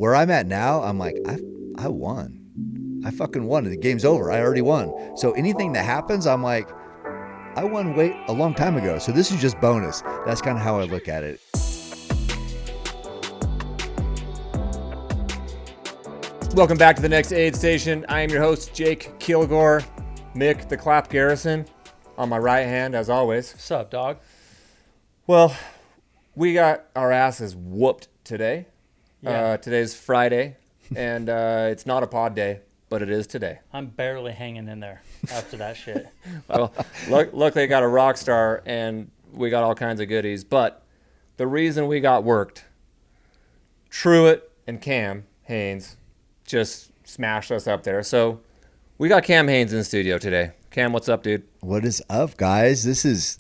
where I'm at now, I'm like, I won. I fucking won. The game's over. I already won. So anything that happens, I'm like, I won a long time ago. So this is just bonus. That's kind of how I look at it. Welcome back to the next aid station. I am your host, Jake Kilgore, Mick, the Clap Garrison, on my right hand, as always. What's up, dog? Well, we got our asses whooped today. Yeah. Today's Friday, and it's not a pod day, but it is today. I'm barely hanging in there after that shit. Well, look, they got a rock star, and we got all kinds of goodies. But the reason we got worked, Truett and Cam Haynes just smashed us up there. So we got Cam Haynes in the studio today. Cam, what's up, dude? What is up, guys?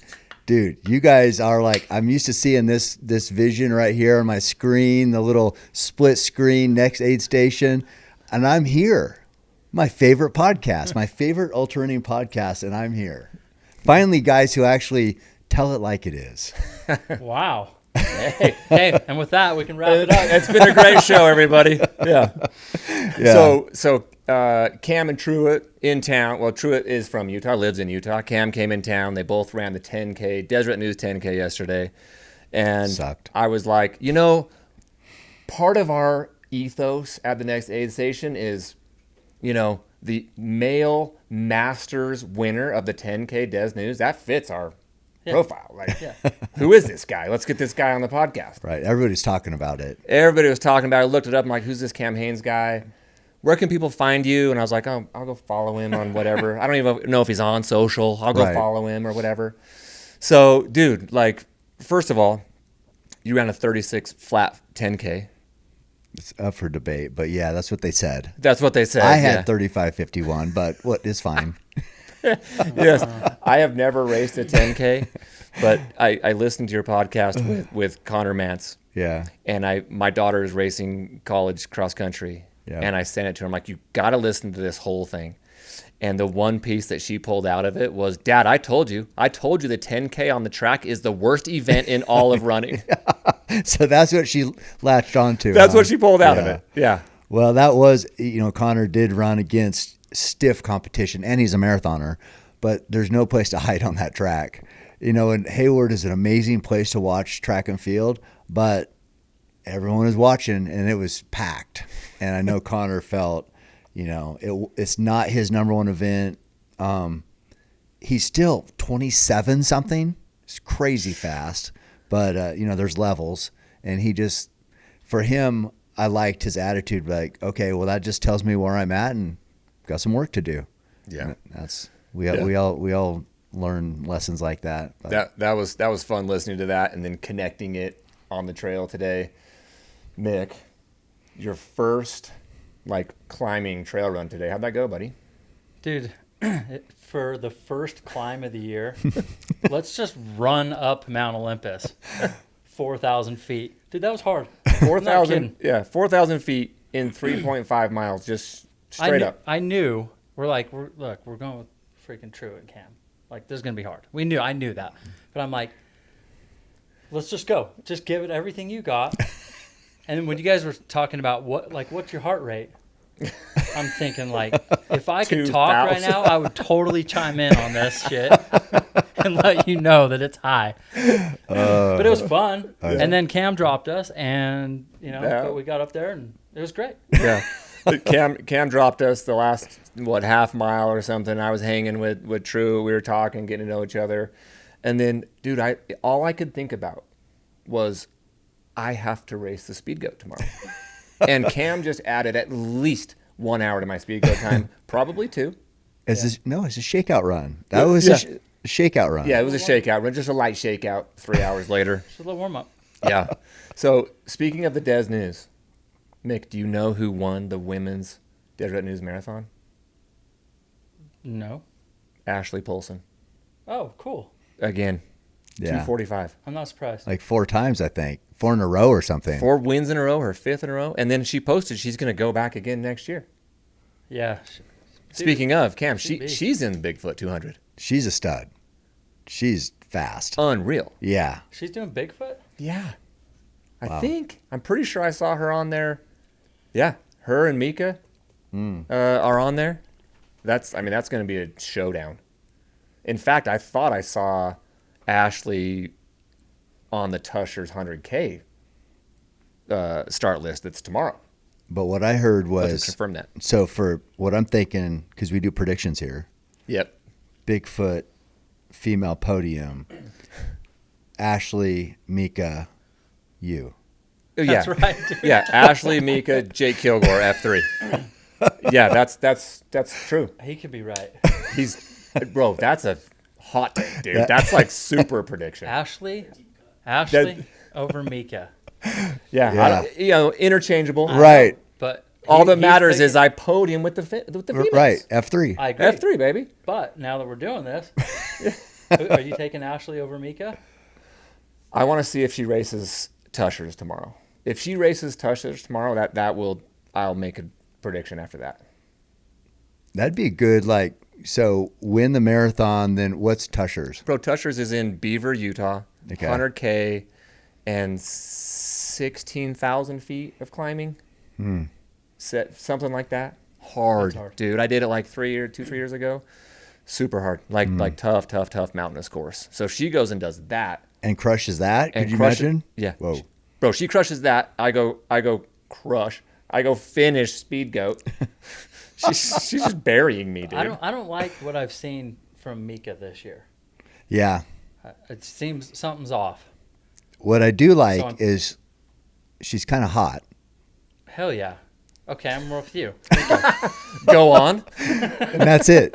Dude, you guys are like, I'm used to seeing this vision right here on my screen, the little split screen next aid station, and I'm here. My favorite podcast, my favorite Ultrarunning podcast, and I'm here. Finally, guys who actually tell it like it is. Wow. Hey, and with that, we can wrap it up. It's been a great show, everybody. Yeah. So Cam and Truett in town. Well, Truett is from Utah, lives in Utah. Cam came in town. They both ran the 10K, Deseret News 10K yesterday. And Sucked. I was like, part of our ethos at the next aid station is, the male Masters winner of the 10K Des News. That fits our profile. Who is this guy? Let's get this guy on the podcast. Right. Everybody's talking about it. Everybody was talking about it. I looked it up. I'm like, who's this Cam Haynes guy? Where can people find you? And I was like, oh, I'll go follow him on whatever. I don't even know if he's on social. I'll go follow him or whatever. So, dude, first of all, you ran a 36 flat 10K. It's up for debate, but yeah, that's what they said. That's what they said. I had 35:51, but what is fine. Yes, I have never raced a 10K, but I listened to your podcast with Connor Mantz. Yeah. And my daughter is racing college cross country. Yeah. And I sent it to her. I'm like, you got to listen to this whole thing. And the one piece that she pulled out of it was, Dad, I told you the 10K on the track is the worst event in all of running. So that's what she latched onto. That's what she pulled out of it. Yeah. Well, that was, Connor did run against stiff competition, and he's a marathoner, but there's no place to hide on that track. And Hayward is an amazing place to watch track and field, but everyone is watching, and it was packed. And I know Connor felt, it's not his number one event. He's still 27 something. It's crazy fast, but there's levels, and for him, I liked his attitude. Like, okay, well, that just tells me where I'm at, and got some work to do. Yeah, we all learn lessons like that. But. That was fun listening to that, and then connecting it on the trail today. Mick, your first climbing trail run today. How'd that go, buddy? Dude, for the first climb of the year, let's just run up Mount Olympus. 4,000 feet. Dude, that was hard. 4,000. Yeah, 4,000 feet in 3.5 miles, just straight up. I knew. We're going with freaking Truett and Cam. This is gonna be hard. I knew that, but I'm like, let's just go. Just give it everything you got. And then when you guys were talking about what's your heart rate, I'm thinking if I could talk right now, I would totally chime in on this shit and let you know that it's high. But it was fun. And then Cam dropped us, and we got up there, and it was great. Yeah, Cam dropped us the last half mile or something. I was hanging with True. We were talking, getting to know each other, and then, dude, all I could think about was, I have to race the Speedgoat tomorrow. And Cam just added at least 1 hour to my Speedgoat time, probably 2. It's a shakeout run. That was a shakeout run. Yeah, it was a shakeout run, just a light shakeout 3 hours later. Just a little warm-up. Yeah. So, speaking of the Des News, Mick, do you know who won the women's Deseret News Marathon? No. Ashley Polson. Oh, cool. Again. Yeah. 2:45. I'm not surprised. 4 times, I think. 4 in a row or something. 4 wins in a row, her 5th in a row. And then she posted she's going to go back again next year. Yeah. Speaking of, Cam, she's in Bigfoot 200. She's a stud. She's fast. Unreal. Yeah. She's doing Bigfoot? Yeah. Wow. I'm pretty sure I saw her on there Yeah, her and Mika are on there. That's going to be a showdown. In fact, I thought I saw Ashley on the Tushers 100K start list. That's tomorrow. But what I heard Let's was, confirm that. so for what I'm thinking, because we do predictions here, Yep. Bigfoot, female podium, Ashley, Mika, you. Yeah. That's right. Dude. Yeah, Ashley, Mika, Jake Kilgore, F3. Yeah, that's true. He could be right. Bro, that's a hot take, dude. That's like super prediction. Ashley That- over Mika. Yeah. Interchangeable. Right. But All that he's matters is thinking- I podium with the females. Right. F3. I agree. F3, baby. But now that we're doing this, are you taking Ashley over Mika? I want to see if she races Tushers tomorrow. If she races Tushers tomorrow, I'll make a prediction after that. That'd be good. Like, so win the marathon, then what's Tushers? Bro, Tushers is in Beaver, Utah. Okay. 100K and 16,000 feet of climbing. Something like that. Hard, That's hard. dude. I did it like 3 years ago. Super hard. Like tough mountainous course. So if she goes and does that. And crushes that? And Could you crush it. imagine? Yeah. Whoa. Bro, she crushes that. I go crush. I go finish Speedgoat. She's just burying me, dude. I don't like what I've seen from Mika this year. Yeah. It seems something's off. What I do like So I'm- is she's kind of hot. Hell yeah. Okay, I'm with you. Go on. And that's it.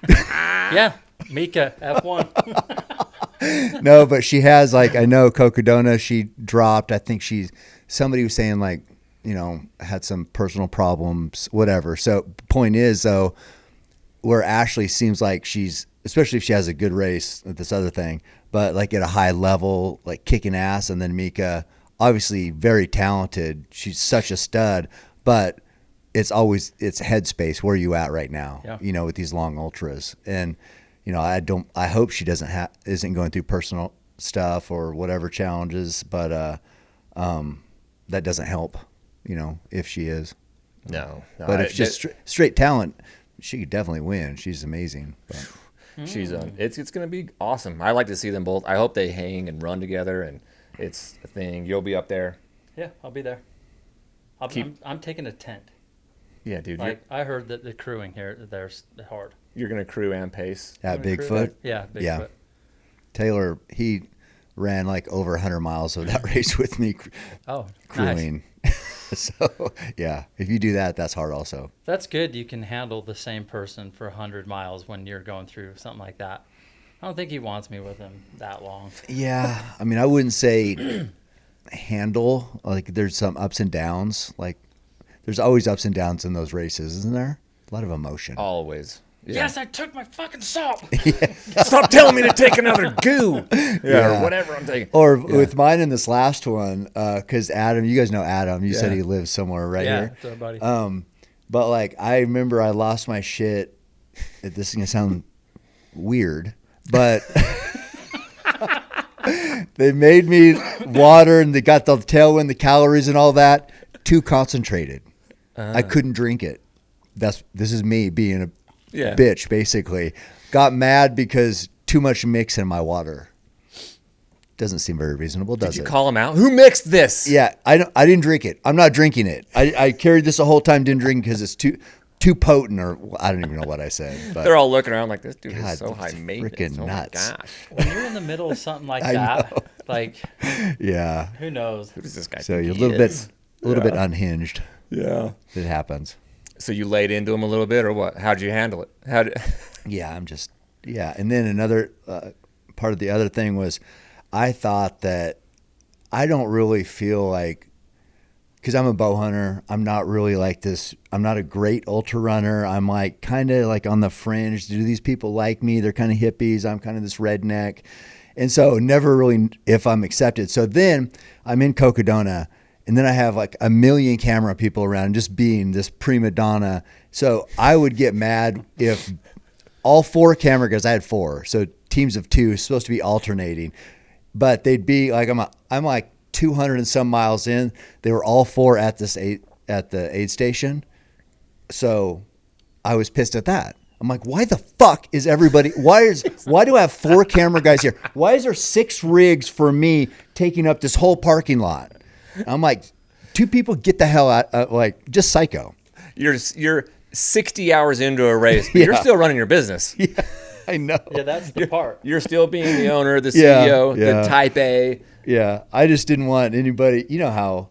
Yeah, Mika F1. No, but she has, like, I know Cocadona, she dropped. I think somebody was saying, like, had some personal problems, whatever. So point is, though, where Ashley seems like she's, especially if she has a good race at this other thing, but like at a high level, like kicking ass. And then Mika, obviously very talented. She's such a stud, but it's headspace. Where are you at right now? Yeah. With these long ultras. And, I hope she isn't going through personal stuff or whatever challenges, but that doesn't help, if she is. No. But if just straight talent, she could definitely win. She's amazing. But. She's it's going to be awesome. I like to see them both. I hope they hang and run together, and it's a thing. You'll be up there. Yeah, I'll be there. I'm taking a tent. Yeah, dude. Like I heard that the crewing here, there's hard. You're going to crew and pace. At I'm gonna crew Bigfoot? that. Yeah, Bigfoot. Yeah. Taylor, he ran like over 100 miles of that race with me Oh, nice. crewing. So, yeah, if you do that, that's hard also. That's good. You can handle the same person for 100 miles when you're going through something like that. I don't think he wants me with him that long. Yeah, I mean, I wouldn't say handle. Like, there's some ups and downs. Like, there's always ups and downs in those races, isn't there? A lot of emotion. Always. Yeah. Yes, I took my fucking salt. Stop telling me to take another goo. Yeah. Or whatever I'm taking. Or with mine in this last one, because Adam, you guys know Adam. You said Yeah. he lives somewhere right Yeah, here. it's our buddy. But like, I remember I lost my shit. This is gonna sound weird, but they made me water, and they got the Tailwind, the calories, and all that too concentrated. I couldn't drink it. This is me being a bitch, basically. Got mad because too much mix in my water. Doesn't seem very reasonable, does Did you it? call him out? Who mixed this? Yeah, I didn't drink it. I'm not drinking it. I carried this the whole time, didn't drink because it's too potent, or I don't even know what I said. But They're all looking around like, this dude God, is so high that's maintenance. freaking Oh nuts. my gosh. When you're in the middle of something like I that, know. like yeah, who knows? Who does this guy so think you're he a little is? bit unhinged. Yeah. It happens. So you laid into him a little bit, or what? How'd you handle it? Yeah, and then another part of the other thing was, I thought that I don't really feel like, because I'm a bow hunter, I'm not really like this. I'm not a great ultra runner. I'm like kind of like on the fringe. Do these people like me? They're kind of hippies. I'm kind of this redneck. And so never really if I'm accepted. So then I'm in Cocadona, and then I have like a million camera people around, just being this prima donna. So I would get mad if all 4 camera guys, I had 4, so teams of 2, supposed to be alternating, but they'd be like, I'm like 200 and some miles in. They were all 4 at this at the aid station. So I was pissed at that. I'm like, why the fuck is everybody? Why do I have 4 camera guys here? Why is there 6 rigs for me taking up this whole parking lot? I'm like, 2 people get the hell out. Like, just psycho. You're 60 hours into a race, but you're still running your business. Yeah, I know. Yeah, that's the part. You're still being the owner, the CEO, Yeah. the type A. Yeah, I just didn't want anybody. You know how,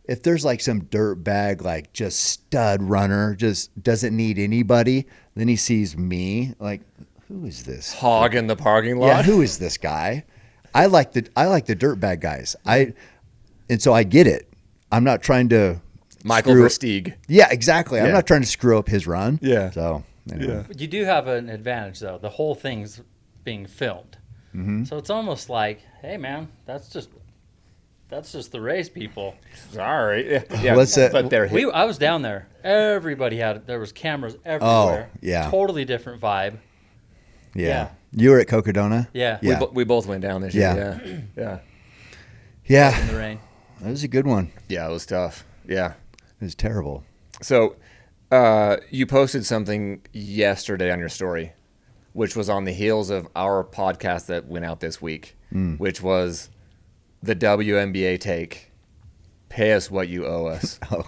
if there's like some dirt bag, like just stud runner, just doesn't need anybody, then he sees me like, who is this Hog in the parking lot. Yeah, who is this guy? I like the dirt bag guys. And so I get it. I'm not trying to Michael Versteeg. Yeah, exactly. Yeah. I'm not trying to screw up his run. Yeah. So anyway. You do have an advantage though. The whole thing's being filmed, so it's almost like, hey man, that's just the race people. Sorry. Yeah. What's that? But they're I was down there. Everybody there was cameras everywhere. Oh, yeah. Totally different vibe. Yeah. You were at Cocadona? Yeah. Yeah. We both went down this year. Yeah. Yeah. In the rain. That was a good one. Yeah, it was tough. Yeah. It was terrible. So you posted something yesterday on your story, which was on the heels of our podcast that went out this week, which was the WNBA take, pay us what you owe us. Oh.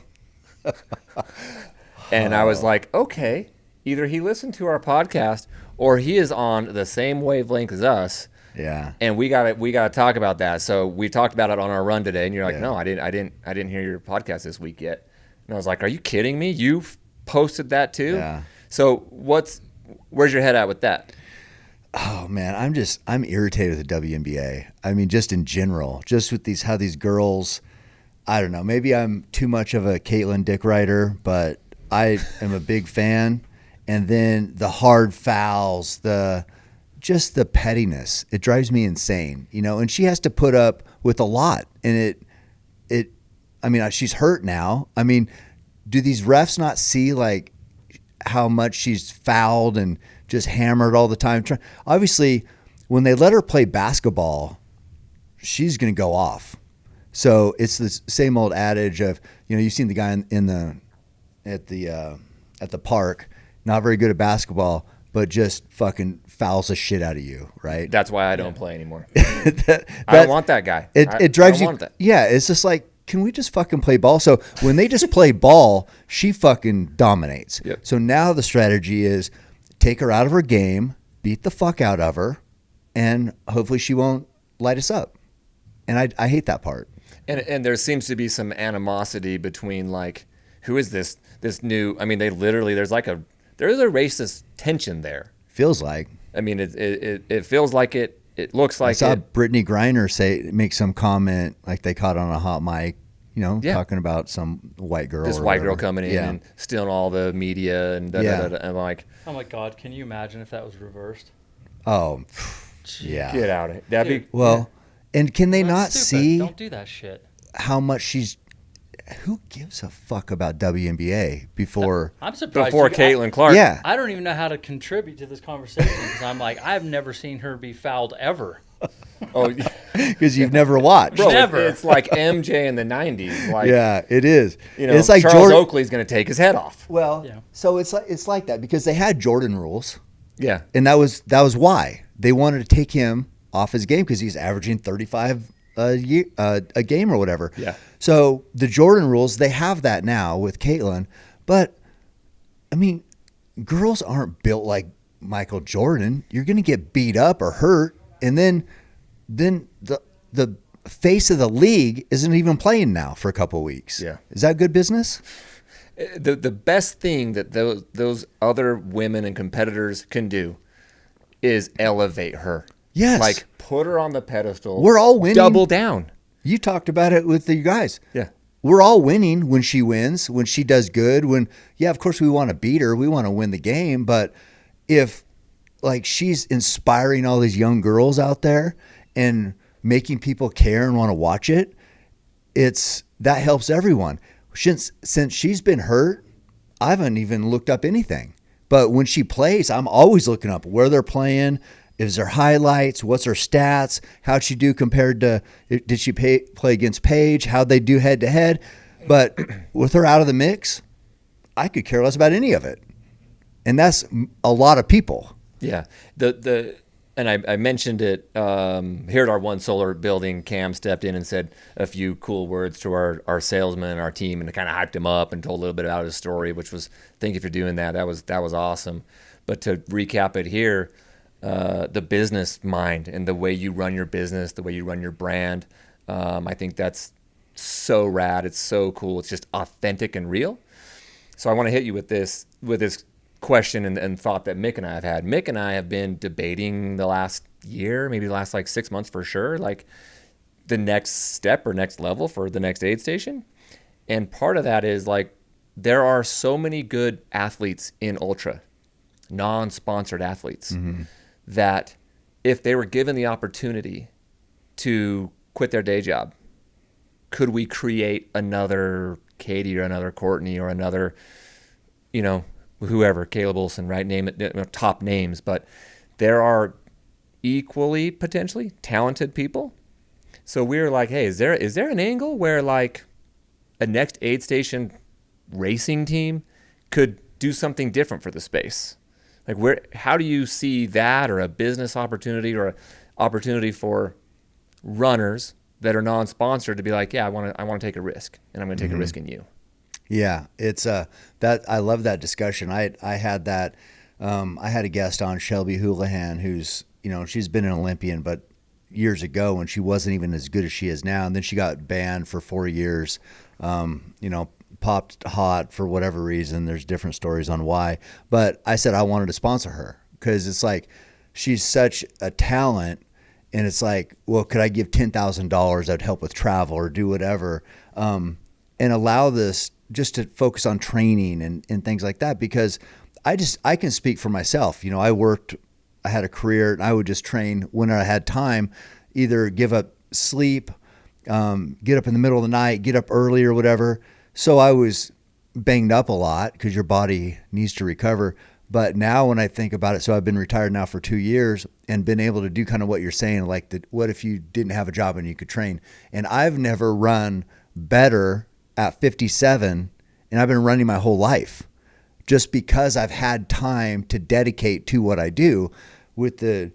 And I was like, okay, either he listened to our podcast or he is on the same wavelength as us. Yeah. And we gotta talk about that. So we talked about it on our run today, and you're like, Yeah. no, I didn't hear your podcast this week yet. And I was like, are you kidding me? You posted that too? Yeah. So where's your head at with that? Oh man, I'm irritated with the WNBA. I mean, just in general, just with how these girls, I don't know, maybe I'm too much of a Caitlin Dick Rider, but I am a big fan. And then the hard fouls, just the pettiness, it drives me insane, and she has to put up with a lot. And I mean, she's hurt now. I mean, do these refs not see like how much she's fouled and just hammered all the time? Obviously, when they let her play basketball, she's going to go off. So it's the same old adage of, you've seen the guy at the park, not very good at basketball, but just fucking fouls the shit out of you, right? That's why I don't play anymore. I don't want that guy. It drives I don't you. want that. Yeah, it's just like, can we just fucking play ball? So when they just play ball, she fucking dominates. Yep. So now the strategy is take her out of her game, beat the fuck out of her, and hopefully she won't light us up. And I hate that part. And there seems to be some animosity between like, who is this new? I mean, there's a racist tension there. Feels like. I mean, it feels like it. It looks like I saw it. Brittany Griner make some comment like they caught on a hot mic, talking about some white girl. This or white girl whatever. coming in Yeah. and stealing all the media and I'm like, Oh my God, can you imagine if that was reversed? Oh, yeah. get out of it. That'd be Well, and can they That's not stupid. see Don't do that shit. how much who gives a fuck about WNBA before? I'm surprised. before Caitlin Clark. Yeah. I don't even know how to contribute to this conversation because I'm like, I've never seen her be fouled ever. Oh, Because you've never watched. bro, Never. it's like MJ in the '90s. Like, Yeah, it is. It's like Charles Jordan. Oakley's going to take his head off. Well, Yeah. so it's like that because they had Jordan rules, Yeah. and that was why they wanted to take him off his game because he's averaging 35 a game or whatever. Yeah. So the Jordan rules, they have that now with Caitlin, but I mean, girls aren't built like Michael Jordan. You're going to get beat up or hurt, and then the face of the league isn't even playing now for a couple of weeks. Yeah. Is that good business? The best thing that those other women and competitors can do is elevate her. Yes. Like put her on the pedestal. We're all winning. Double down. You talked about it with the guys. Yeah. We're all winning when she wins, when she does good, of course we want to beat her. We want to win the game. But if like she's inspiring all these young girls out there and making people care and want to watch it, that helps everyone. Since she's been hurt, I haven't even looked up anything. But when she plays, I'm always looking up where they're playing. Is there highlights? What's her stats? How'd she do compared to, did she play against Paige? How'd they do head to head? But with her out of the mix, I could care less about any of it. And that's a lot of people. Yeah. And I mentioned it here at our One Solar building. Cam stepped in and said a few cool words to our salesman and our team, and kind of hyped him up and told a little bit about his story, which was, thank you for doing that. That was awesome. But to recap it here, the business mind and the way you run your business, the way you run your brand, I think that's so rad. It's so cool. It's just authentic and real. So I want to hit you with this question and thought that Mick and I have had. Mick and I have been debating the last year, maybe the last like 6 months for sure, like the next step or next level for the next aid station. And part of that is like there are so many good athletes in ultra, non-sponsored athletes, that if they were given the opportunity to quit their day job, could we create another Katie or another Courtney or another, whoever, Caleb Olson, right? Name it, top names. But there are equally potentially talented people. So we're like, hey, is there an angle where like a next aid station racing team could do something different for the space? Like how do you see that, or a business opportunity or an opportunity for runners that are non-sponsored to be like, yeah, I want to take a risk, and I'm going to take a risk in you. Yeah, it's that I love that discussion. I had that. I had a guest on, Shelby Houlihan, who's she's been an Olympian, but years ago when she wasn't even as good as she is now, and then she got banned for 4 years. Popped hot for whatever reason. There's different stories on why, but I said I wanted to sponsor her because it's like she's such a talent, and it's like, well, could I give $10,000 that'd help with travel or do whatever, and allow this just to focus on training and things like that, because I can speak for myself. I had a career, and I would just train when I had time, either give up sleep, get up in the middle of the night, get up early or whatever. So I was banged up a lot because your body needs to recover. But now when I think about it, so I've been retired now for 2 years and been able to do kind of what you're saying, like what if you didn't have a job and you could train? And I've never run better at 57, and I've been running my whole life just because I've had time to dedicate to what I do with a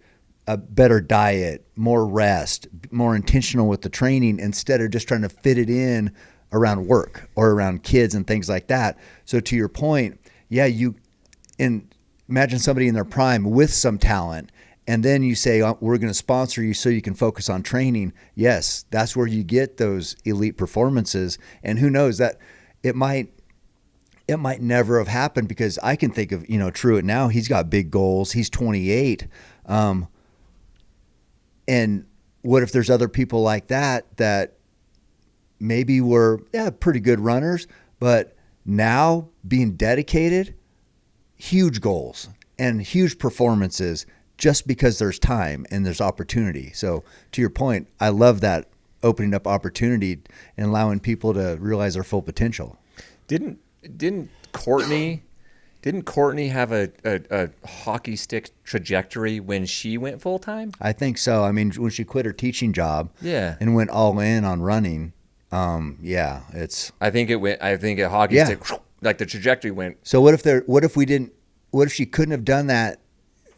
better diet, more rest, more intentional with the training, instead of just trying to fit it in around work or around kids and things like that. So to your point, yeah, imagine somebody in their prime with some talent, and then you say, oh, we're going to sponsor you so you can focus on training. Yes, that's where you get those elite performances. And who knows, that it might never have happened, because I can think of, Truett now, he's got big goals. He's 28. And what if there's other people like that maybe were pretty good runners, but now being dedicated, huge goals and huge performances just because there's time and there's opportunity. So to your point, I love that, opening up opportunity and allowing people to realize their full potential. Didn't Courtney have a hockey stick trajectory when she went full time? I think so. I mean, when she quit her teaching job, and went all in on running, it's. I think a hockey stick, like the trajectory went. So what if she couldn't have done that?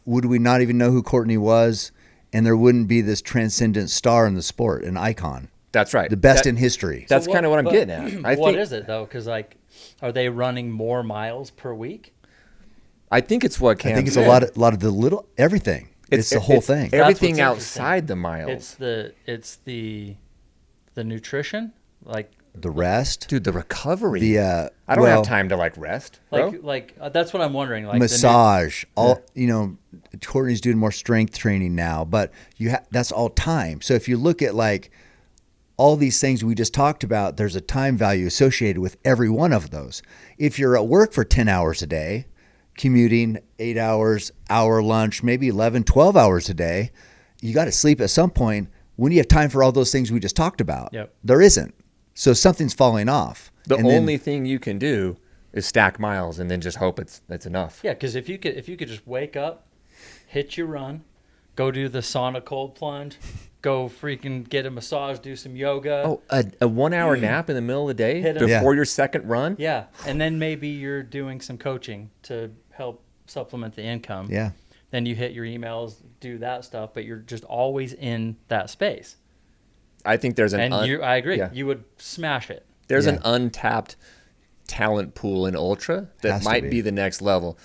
Would we not even know who Courtney was, and there wouldn't be this transcendent star in the sport, an icon? That's right. The best in history. That's kind of what I'm getting at. What is it though? Because are they running more miles per week? I think it's what Cam I think it's said. a lot of the little everything. It's the whole thing. Everything outside the miles. It's the nutrition, like the rest, dude. The recovery. I don't have time to rest, bro. That's what I'm wondering. Like massage. Courtney's doing more strength training now, but that's all time. So if you look at all these things we just talked about, there's a time value associated with every one of those. If you're at work for 10 hours a day, commuting 8 hours, hour lunch, maybe 11, 12 hours a day, you got to sleep at some point. When do you have time for all those things we just talked about? Yep. There isn't. So something's falling off. The only thing you can do is stack miles and then just hope it's enough. Yeah, because if you could just wake up, hit your run, go do the sauna cold plunge, go freaking get a massage, do some yoga. Oh, a 1 hour nap in the middle of the day Hit 'em. before your second run? Yeah, and then maybe you're doing some coaching to help supplement the income. Yeah. Then you hit your emails, do that stuff, but you're just always in that space. I think there's I agree. yeah. You would smash it. There's Yeah. an untapped talent pool in Ultra that Has to might be. be the next level.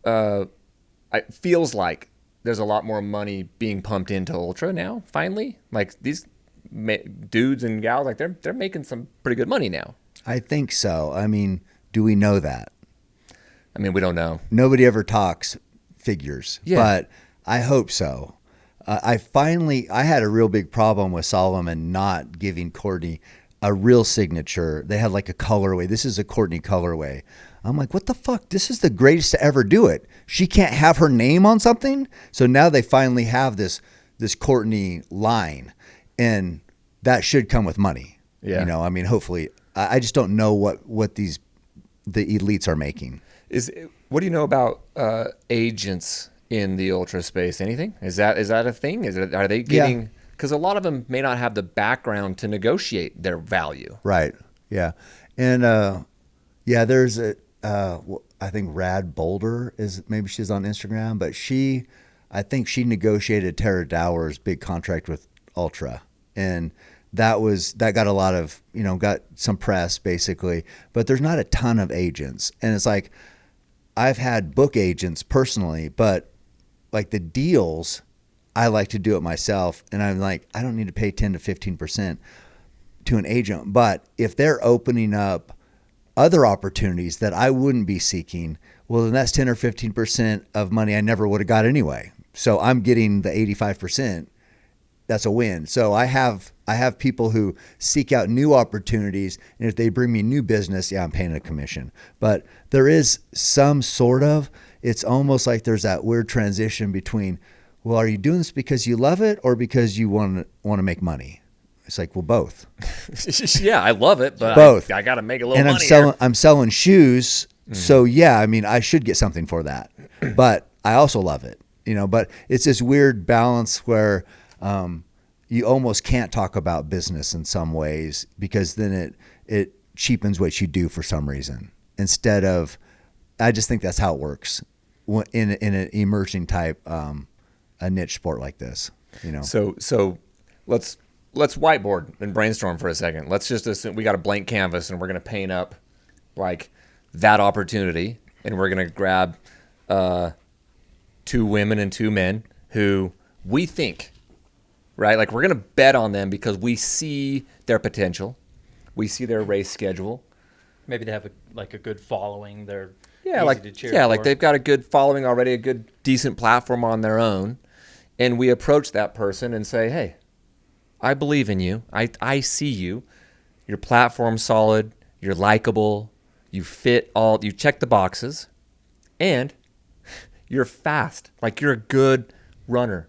It feels like there's a lot more money being pumped into Ultra now, finally. Like these dudes and gals, like they're making some pretty good money now. I think so. I mean, do we know that? I mean, we don't know. Nobody ever talks figures, Yeah. but I hope so. I had a real big problem with Solomon not giving Courtney a real signature. They had like a colorway. This is a Courtney colorway. I'm like, what the fuck? This is the greatest to ever do it. She can't have her name on something. So now they finally have this Courtney line, and that should come with money. Yeah. You know, I mean, hopefully. I just don't know what the elites are making. What do you know about agents in the Ultra space? Anything? Is that a thing? Are they getting? Because a lot of them may not have the background to negotiate their value. Right. Yeah. And there's I think Rad Boulder maybe she's on Instagram, but I think she negotiated Tara Dower's big contract with Ultra, and that got a lot of, got some press basically, but there's not a ton of agents. And it's like, I've had book agents personally, but like the deals, I like to do it myself. And I'm like, I don't need to pay 10 to 15% to an agent. But if they're opening up other opportunities that I wouldn't be seeking, well, then that's 10 or 15% of money I never would have got anyway. So I'm getting the 85%. That's a win. So I have people who seek out new opportunities, and if they bring me new business, I'm paying a commission. But there is some sort of, it's almost like there's that weird transition between, well, are you doing this because you love it or because you want to make money? It's like, well, both. Yeah, I love it, but both. I got to make a little And money. I'm selling shoes, so yeah, I mean, I should get something for that. But I also love it, But it's this weird balance where you almost can't talk about business in some ways, because then it cheapens what you do for some reason. Instead of, I just think that's how it works in an emerging type, a niche sport like this. So let's whiteboard and brainstorm for a second. Let's just assume we got a blank canvas and we're going to paint up like that opportunity, and we're going to grab 2 women and 2 men who we think, right? Like we're going to bet on them because we see their potential. We see their race schedule. Maybe they have a good following. They're Yeah, easy to cheer like for. they've got a good following already, a good decent platform on their own. And we approach that person and say, hey, I believe in you. I see you. Your platform's solid. You're likable. You check the boxes, and you're fast. Like you're a good runner.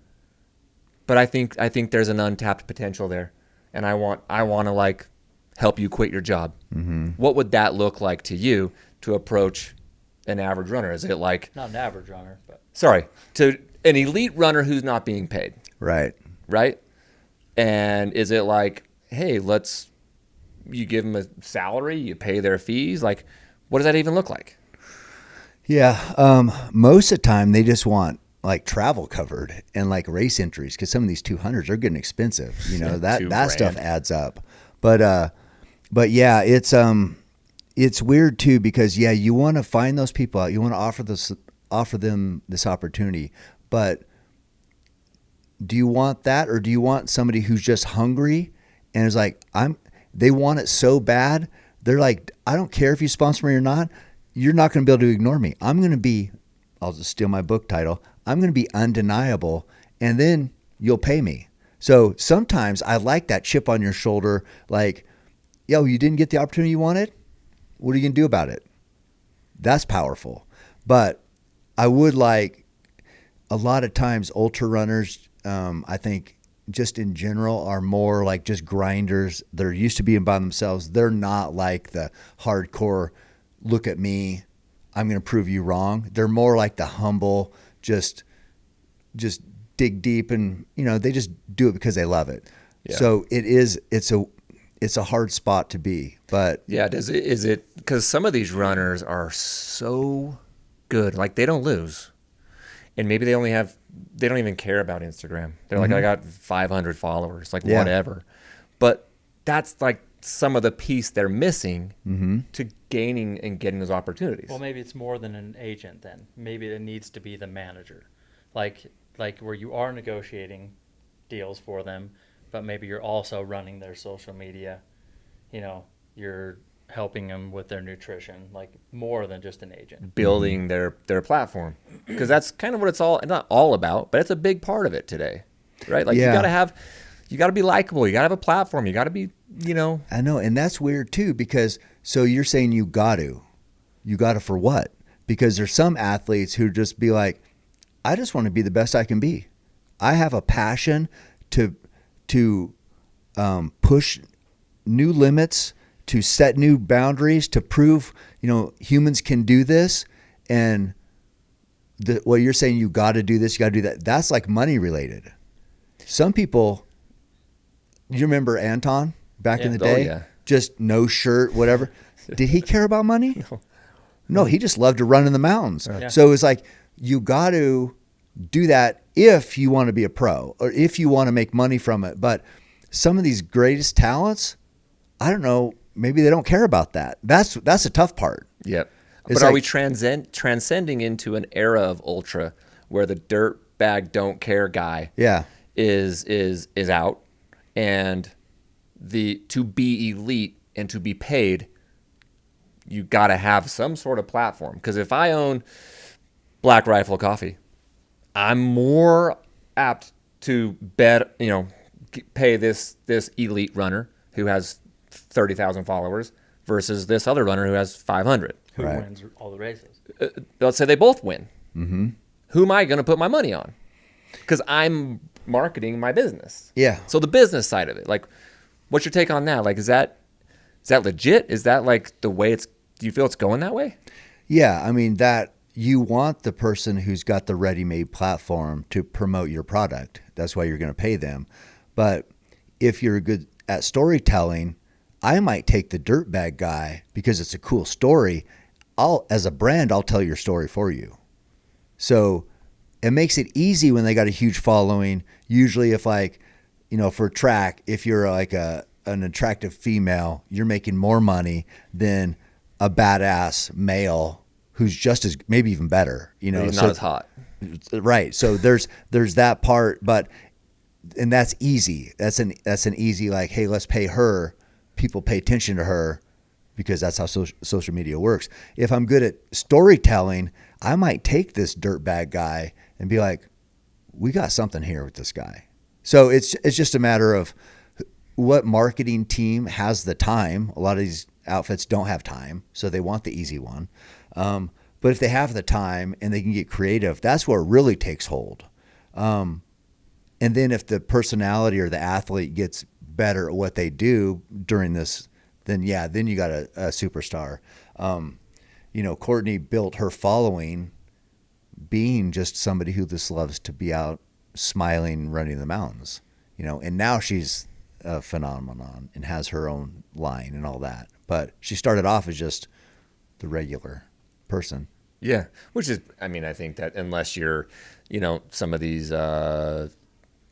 But I think there's an untapped potential there, and I want to like help you quit your job. Mm-hmm. What would that look like to you to approach an average runner? Is it like Not an average runner, but to an elite runner who's not being paid? Right. And is it like, hey, you give them a salary, you pay their fees? Like, what does that even look like? Yeah. Most of the time they just want like travel covered and like race entries, because some of these 200s are getting expensive. That stuff adds up. But yeah, it's weird too, because you want to find those people out. You want to offer them this opportunity, but do you want that, or do you want somebody who's just hungry and is like, they want it so bad. They're like, I don't care if you sponsor me or not. You're not going to be able to ignore me. I'll just steal my book title. I'm going to be undeniable, and then you'll pay me. So sometimes I like that chip on your shoulder. Like, yo, you didn't get the opportunity you wanted. What are you going to do about it? That's powerful. But I would like, a lot of times ultra runners, I think just in general, are more like just grinders. They're used to being by themselves. They're not like the hardcore, look at me, I'm going to prove you wrong. They're more like the humble, just dig deep, and they just do it because they love it. Yeah. So it's a hard spot to be. But yeah, is it because some of these runners are so good, like they don't lose, and maybe they don't even care about Instagram. They're like, I got 500 followers, like whatever. But that's like some of the piece they're missing to gaining and getting those opportunities. Well, maybe it's more than an agent then. Maybe it needs to be the manager, like where you are negotiating deals for them, but maybe you're also running their social media. You're helping them with their nutrition, like more than just an agent. Building their platform, because that's kind of what it's not all about, but it's a big part of it today, right? Like you got to be likable. You got to have a platform. You got to be, I know, and that's weird too, because so you're saying you got to for what? Because there's some athletes who just be like, I just want to be the best I can be. I have a passion to push new limits, to set new boundaries, to prove, humans can do this. And what you're saying, you got to do this, you got to do that. That's like money related. Some people, you remember Anton back in the day? Yeah. Just no shirt, whatever. Did he care about money? No, he just loved to run in the mountains. Yeah. So it's like, you got to do that if you want to be a pro or if you want to make money from it. But some of these greatest talents, I don't know, maybe they don't care about that. That's a tough part. Yep. It's But are like- we transcending into an era of ultra where the dirtbag don't care guy Yeah. is out, and to be elite and to be paid, you got to have some sort of platform. Because if I own Black Rifle Coffee, I'm more apt to bet, pay this elite runner who has 30,000 followers versus this other runner who has 500. Who Right. wins all the races? Let's say they both win. Mm-hmm. Who am I going to put my money on? Because I'm marketing my business. Yeah. So the business side of it, like, what's your take on that? Like, is that legit? Is that like the way do you feel it's going that way? Yeah. I mean, that you want the person who's got the ready-made platform to promote your product. That's why you're going to pay them. But if you're good at storytelling, I might take the dirtbag guy because it's a cool story. As a brand, I'll tell your story for you. So it makes it easy when they got a huge following. Usually if for track, if you're like an attractive female, you're making more money than a badass male who's just as, maybe even better, He's not as hot. Right. So there's that part, and that's easy. That's an easy, like, hey, let's pay her. People pay attention to her because that's how social media works. If I'm good at storytelling, I might take this dirtbag guy and be like, we got something here with this guy. So it's just a matter of what marketing team has the time. A lot of these outfits don't have time, so they want the easy one. But if they have the time and they can get creative, that's where it really takes hold. And then if the personality or the athlete gets better at what they do during this, then you got a superstar. Courtney built her following being just somebody who just loves to be out smiling, running the mountains, and now she's a phenomenon and has her own line and all that. But she started off as just the regular person. Yeah. Which is, I think that unless you're, some of these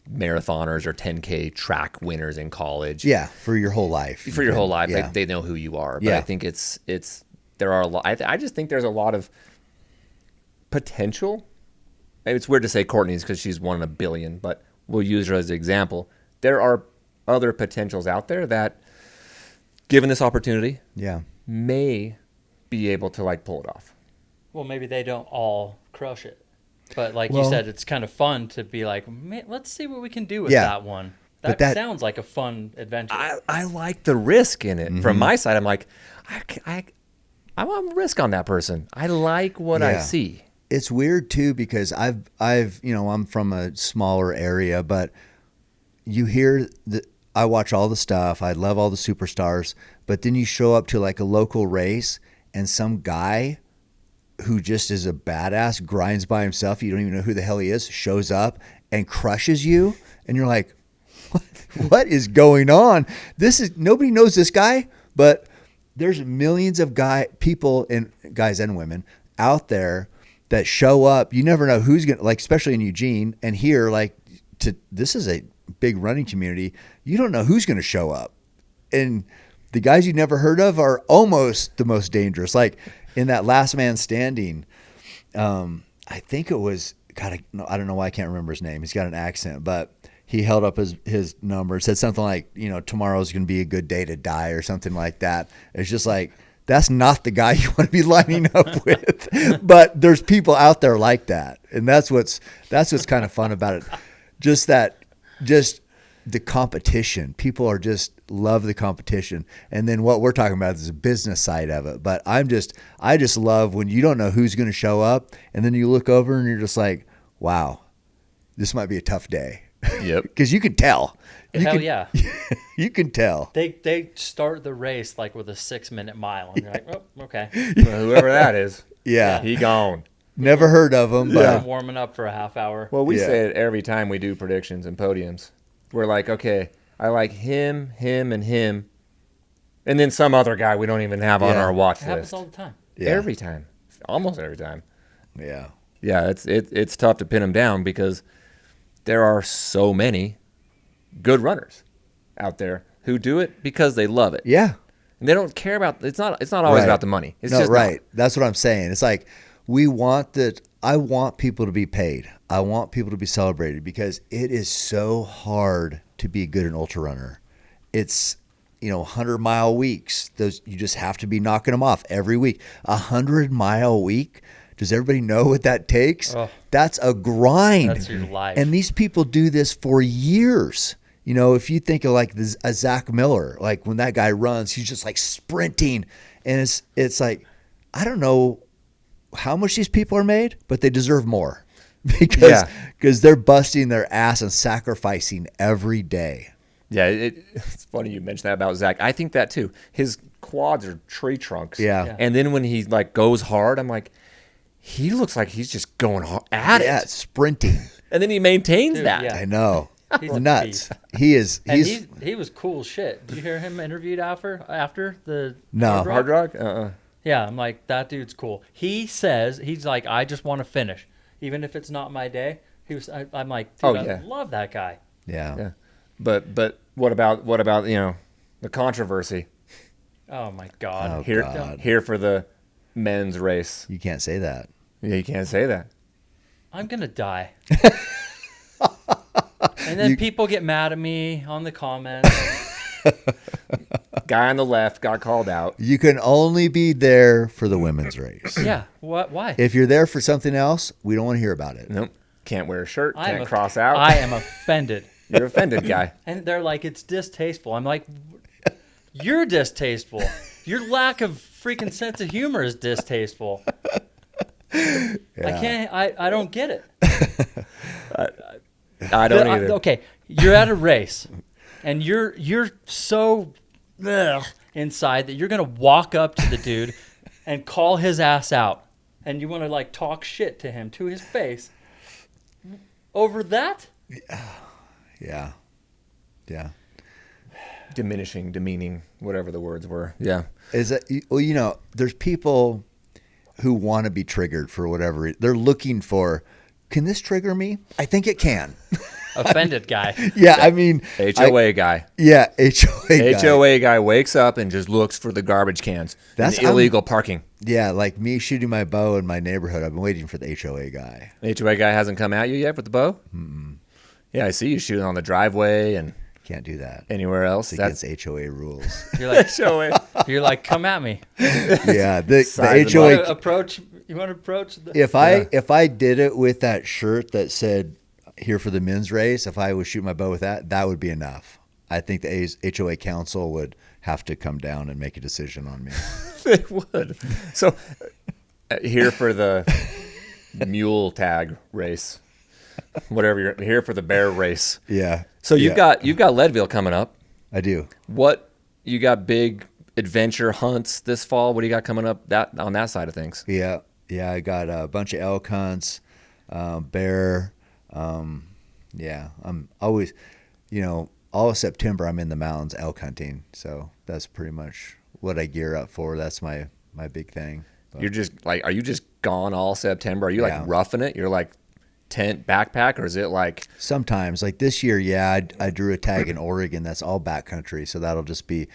marathoners or 10K track winners in college. Yeah. For your whole life. Yeah. They know who you are. But Yeah. I think there are a lot, I just think there's a lot of potential. Maybe it's weird to say Courtney's because she's one in a billion, but we'll use her as an example. There are other potentials out there that, given this opportunity, may be able to pull it off. Well, maybe they don't all crush it. But like you said, it's kind of fun to be like, man, let's see what we can do with that one. That sounds like a fun adventure. I like the risk in it. From my side, I'm like, I want risk on that person. I like what I see. It's weird too because I'm from a smaller area, but you hear I watch all the stuff. I love all the superstars, but then you show up to like a local race and some guy who just is a badass, grinds by himself, you don't even know who the hell he is, shows up and crushes you, and you're like, what is going on? Nobody knows this guy, but there's millions of people and guys and women out there that show up. You never know who's gonna, like, especially in Eugene and here, like, this is a big running community. You don't know who's gonna show up, and the guys you never heard of are almost the most dangerous. Like in that last man standing, I think it was, God, I don't know why I can't remember his name. He's got an accent, but he held up his number, said something like, tomorrow's going to be a good day to die or something like that. It's just like, that's not the guy you want to be lining up with. But there's people out there like that. And that's what's kind of fun about it. Just the competition. People love the competition. And then what we're talking about is the business side of it. But I just love when you don't know who's going to show up, and then you look over and you're just like, wow, this might be a tough day. Yep. Because you can tell. Yeah. You can tell. They start the race like with a 6-minute mile, and you're like, oh, okay. Well, whoever that is, Yeah. he gone. Never heard of him, but I'm warming up for a half hour. Well, we Yeah. say it every time we do predictions and podiums. We're like, okay, I like him, and him, and then some other guy we don't even have on Yeah. our watch It happens list. all the time. Yeah. Every time, almost every time. yeah. Yeah, it's tough to pin them down because there are so many good runners out there who do it because they love it. Yeah. And they don't care about it's not always Right. about the money. It's No, just right. not. That's what I'm saying. It's like I want people to be paid. I want people to be celebrated because it is so hard to be good an ultra runner. It's 100-mile weeks. Those you just have to be knocking them off every week. 100-mile week. Does everybody know what that takes? Oh. That's a grind. That's your life. And these people do this for years. If you think of like a Zach Miller, like when that guy runs, he's just like sprinting, and it's like, I don't know how much these people are made, but they deserve more because they're busting their ass and sacrificing every day. Yeah, it's funny you mentioned that about Zach. I think that too. His quads are tree trunks. Yeah. And then when he like goes hard, I'm like, he looks like he's just going hard at Yeah, it. sprinting. And then he maintains Dude, that. yeah. I know. He's a Nuts. beast. He is. And He's he was cool as shit. Did you hear him interviewed after the No. Hard Rock? Hard rock? Yeah, I'm like, that dude's cool. He says, he's like, I just want to finish. Even if it's not my day. I'm like, dude, Oh, yeah. I love that guy. yeah. Yeah. But what about the controversy? Oh my God. Oh, Here God. here for the men's race. You can't say that. Yeah, you can't say that. I'm going to die. And then people get mad at me on the comments. Guy on the left got called out. You can only be there for the women's race. Yeah. What? Why? If you're there for something else, we don't want to hear about it. Nope. Can't wear a shirt. I am Can't cross out. I am offended. You're offended, guy. And they're like, it's distasteful. I'm like, you're distasteful. Your lack of freaking sense of humor is distasteful. I don't get it. I don't either. Okay, you're at a race, and you're so inside that you're gonna walk up to the dude and call his ass out, and you want to like talk shit to him to his face over that. Yeah. Yeah. Diminishing, demeaning, whatever the words were. Yeah. Is that, well, there's people who want to be triggered for whatever they're looking for. Can this trigger me? I think it can. Offended guy. Yeah, I mean, HOA guy. Yeah, HOA guy. HOA guy wakes up and just looks for the garbage cans. That's and illegal parking. Yeah, like me shooting my bow in my neighborhood. I've been waiting for the HOA guy. The HOA guy hasn't come at you yet with the bow? Mm-mm. Yeah, I see you shooting on the driveway and Can't do that. anywhere else. It's against HOA rules. You're like, HOA. you're like, come at me. Yeah, the Size You HOA. want to approach? You want to approach? If I did it with that shirt that said "Here for the men's race," if I was shooting my bow with that would be enough. I think the HOA council would have to come down and make a decision on me. They would. So, here for the mule tag race, whatever you're here for the bear race. Yeah. So you've got Leadville coming up. I do. What you got? Big adventure hunts this fall. What do you got coming up on that side of things? Yeah. I got a bunch of elk hunts, bear. Yeah, I'm always, all of September I'm in the mountains elk hunting. So that's pretty much what I gear up for. That's my big thing. But, You're just like, are you just gone all September? Are you Yeah. like roughing it? You're like tent backpack, or is it like sometimes, like this year, yeah, I drew a tag in Oregon. That's all backcountry. So that'll just be.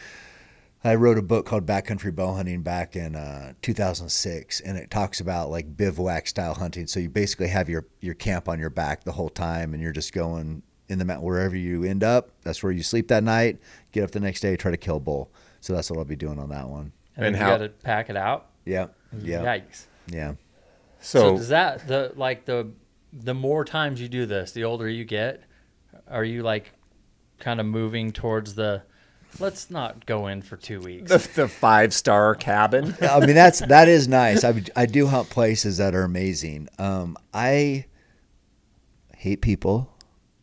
I wrote a book called Backcountry Bowhunting back in 2006, and it talks about like bivouac style hunting. So you basically have your camp on your back the whole time, and you're just going in the mountain wherever you end up. That's where you sleep that night. Get up the next day, try to kill a bull. So that's what I'll be doing on that one. And And then how- you got to pack it out. Yeah, yeah, Yikes. yeah. So does that the more times you do this, the older you get, are you like kind of moving towards the let's not go in for 2 weeks? the 5-star cabin? I mean, that is nice. I do hunt places that are amazing. I hate people,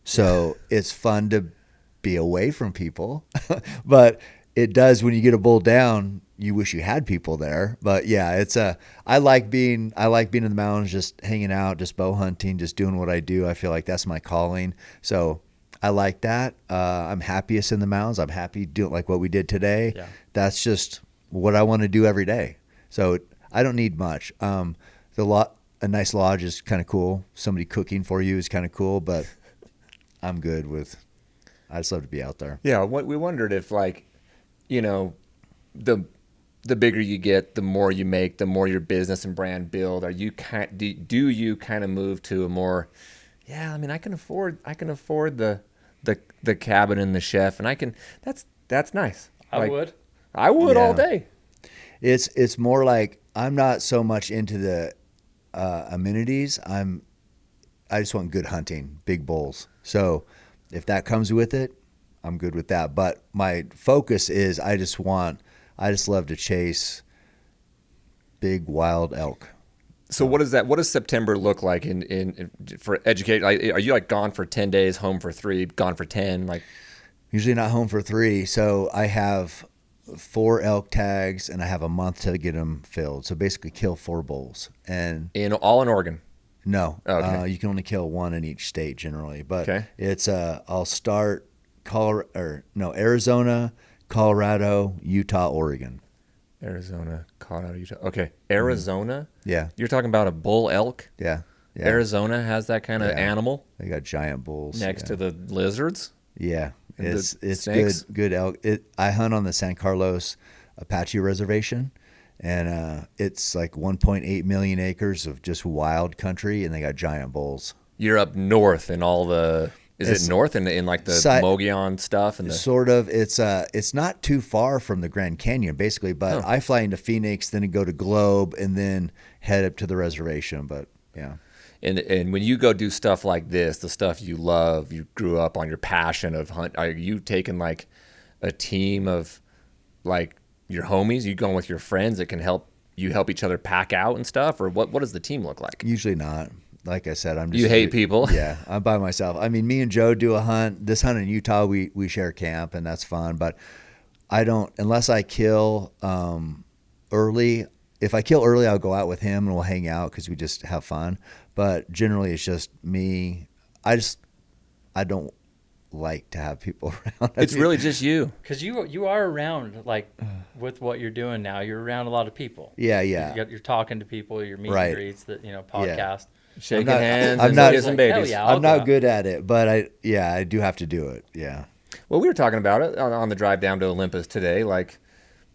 so it's fun to be away from people. But it does, when you get a bull down, you wish you had people there. But yeah, I like being in the mountains, just hanging out, just bow hunting, just doing what I do. I feel like that's my calling. So I like that. I'm happiest in the mountains. I'm happy doing like what we did today. Yeah. That's just what I want to do every day. So I don't need much. A nice lodge is kind of cool. Somebody cooking for you is kind of cool, but I'm good with. I just love to be out there. Yeah, what we wondered if like, the bigger you get, the more you make, the more your business and brand build. Are you do you kind of move to a more, yeah, I mean, I can afford the cabin and the chef, and that's nice. I would. I would all Yeah. day. It's more like I'm not so much into the amenities. I just want good hunting, big bulls. So if that comes with it, I'm good with that. But my focus is I just love to chase big wild elk. So what does September look like in for educate? Like, are you like gone for 10 days, home for 3, gone for 10? Like Usually not home for 3. So I have 4 elk tags and I have a month to get them filled. So basically kill 4 bulls. And all in Oregon. no, Okay. you can only kill 1 in each state generally. But Okay. it's I'll start Arizona, Colorado, Utah, Oregon. Arizona, Colorado, Utah. Okay, Arizona. Yeah, You're talking about a bull elk. yeah, yeah. Arizona has that kind of Yeah. animal They got giant bulls next to the lizards. Yeah, And the it's snakes? good elk. I hunt on the San Carlos Apache Reservation, and it's like 1.8 million acres of just wild country, and they got giant bulls. You're up north in all the. Is It's- it north in like the Si- Mogollon stuff and the? Sort of. It's not too far from the Grand Canyon, basically. But Oh. I fly into Phoenix, then go to Globe, and then head up to the reservation. But yeah, And when you go do stuff like this, the stuff you love, you grew up on, your passion of hunt. Are you taking like a team of like your homies? You going with your friends that can help each other pack out and stuff, or what does the team look like? usually not. Like I said, I'm just. You hate people? Yeah, I'm by myself. I mean, me and Joe do a hunt. This hunt in Utah, we share camp, and that's fun. But I don't, unless I kill early. If I kill early, I'll go out with him and we'll hang out because we just have fun. But generally, it's just me. I don't like to have people around. It's really just you. Because you are around, like, with what you're doing now, you're around a lot of people. Yeah, yeah. You're talking to people, your meet Right. and greets, podcast. Shaking not- hands I'm and not- kissing Like, hell babies. yeah. I'll I'm not go. good at it, but I do have to do it. Yeah. Well, we were talking about it on the drive down to Olympus today. Like,